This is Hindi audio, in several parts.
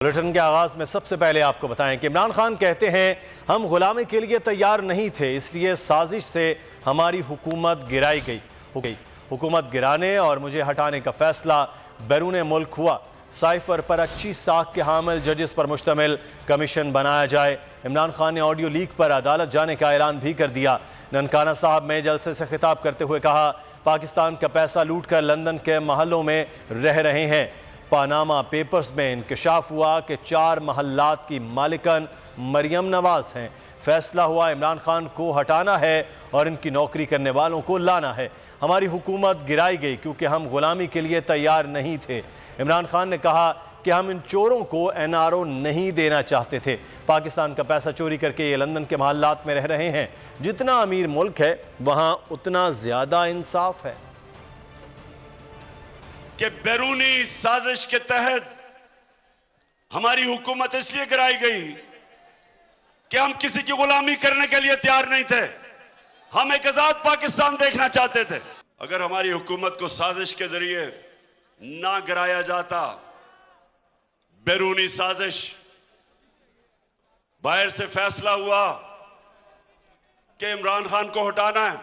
बुलेटिन के आगाज में सबसे पहले आपको बताएं कि इमरान खान कहते हैं हम गुलामी के लिए तैयार नहीं थे, इसलिए साजिश से हमारी हुकूमत गिराई गई। हुकूमत गिराने और मुझे हटाने का फैसला बैरून मुल्क हुआ। साइफर पर अच्छी साख के हामिल जजेस पर मुश्तमिल कमीशन बनाया जाए। इमरान खान ने ऑडियो लीक पर अदालत जाने का ऐलान भी कर दिया। ननकाना साहब में जलसे से खिताब करते हुए कहा, पाकिस्तान का पैसा लूट कर लंदन के महलों में रह रहे हैं। पानामा पेपर्स में इंकशाफ हुआ कि 4 महल्लात की मालिकन मरियम नवाज हैं। फैसला हुआ इमरान खान को हटाना है और इनकी नौकरी करने वालों को लाना है। हमारी हुकूमत गिराई गई क्योंकि हम गुलामी के लिए तैयार नहीं थे। इमरान खान ने कहा कि हम इन चोरों को NRO नहीं देना चाहते थे। पाकिस्तान का पैसा चोरी करके ये लंदन के महल्लात में रह रहे हैं। जितना अमीर मुल्क है वहाँ उतना ज़्यादा इंसाफ है कि बैरूनी साजिश के तहत हमारी हुकूमत इसलिए गिराई गई कि हम किसी की गुलामी करने के लिए तैयार नहीं थे। हम एक आजाद पाकिस्तान देखना चाहते थे। अगर हमारी हुकूमत को साजिश के जरिए ना गिराया जाता, बैरूनी साजिश, बाहर से फैसला हुआ कि इमरान खान को हटाना है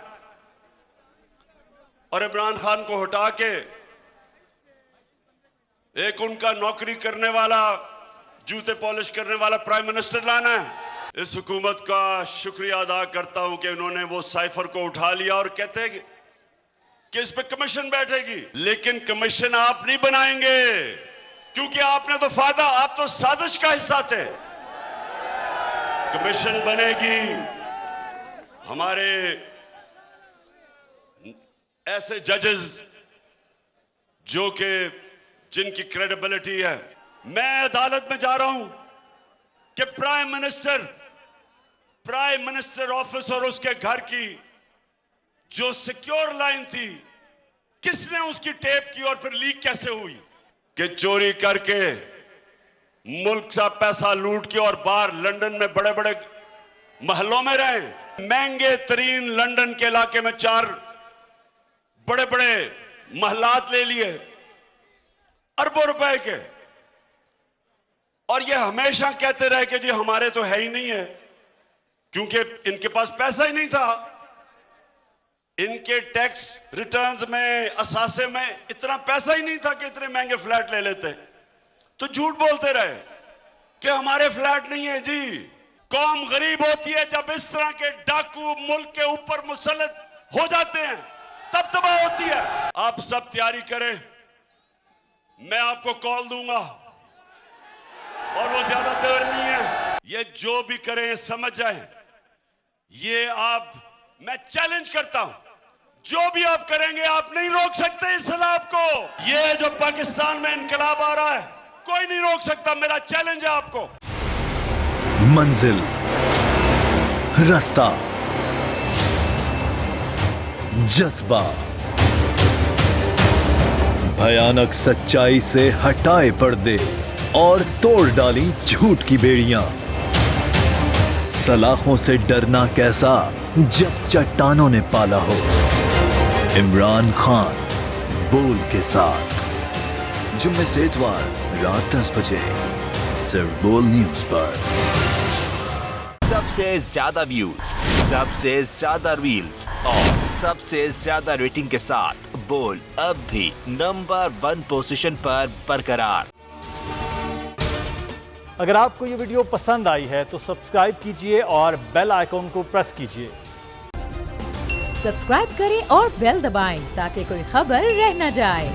और इमरान खान को हटा के एक उनका नौकरी करने वाला, जूते पॉलिश करने वाला प्राइम मिनिस्टर लाना है। इस हुकूमत का शुक्रिया अदा करता हूं कि उन्होंने वो साइफर को उठा लिया और कहते हैं कि इस पे कमीशन बैठेगी। लेकिन कमीशन आप नहीं बनाएंगे क्योंकि आपने तो फायदा, आप तो साजिश का हिस्सा थे। कमीशन बनेगी हमारे ऐसे जजेस जो कि जिनकी क्रेडिबिलिटी है। मैं अदालत में जा रहा हूं कि प्राइम मिनिस्टर ऑफिस और उसके घर की जो सिक्योर लाइन थी, किसने उसकी टेप की और फिर लीक कैसे हुई कि चोरी करके मुल्क का पैसा लूट के और बाहर लंदन में बड़े बड़े महलों में रहे। महंगे तरीन लंदन के इलाके में 4 बड़े बड़े महलात ले लिए अरबों रुपए के, और ये हमेशा कहते रहे कि जी हमारे तो है ही नहीं है, क्योंकि इनके पास पैसा ही नहीं था। इनके टैक्स रिटर्न्स में, असासे में इतना पैसा ही नहीं था कि इतने महंगे फ्लैट ले लेते। तो झूठ बोलते रहे कि हमारे फ्लैट नहीं है। जी, कौम गरीब होती है जब इस तरह के डाकू मुल्क के ऊपर मुसल्लत हो जाते हैं, तब तबाह होती है। आप सब तैयारी करें, मैं आपको कॉल दूंगा और वो ज्यादा देर नहीं है। ये जो भी करें समझ जाएं, ये मैं चैलेंज करता हूं, जो भी आप करेंगे आप नहीं रोक सकते इस सलाब को। ये जो पाकिस्तान में इनकलाब आ रहा है कोई नहीं रोक सकता। मेरा चैलेंज है आपको। मंजिल, रास्ता, जज्बा, भयानक सच्चाई से हटाए पर्दे और तोड़ डाली झूठ की बेड़ियां। सलाखों से डरना कैसा जब चट्टानों ने पाला हो। इमरान खान बोल के साथ, जुम्मे से इतवार रात 10 बजे सिर्फ बोल न्यूज पर। सबसे ज्यादा व्यूज, सबसे ज्यादा रील्स और सबसे ज्यादा रेटिंग के साथ बोल अब भी नंबर 1 पोजीशन पर बरकरार। अगर आपको ये वीडियो पसंद आई है तो सब्सक्राइब कीजिए और बेल आइकॉन को प्रेस कीजिए। सब्सक्राइब करें और बेल दबाएं ताकि कोई खबर रह न जाए।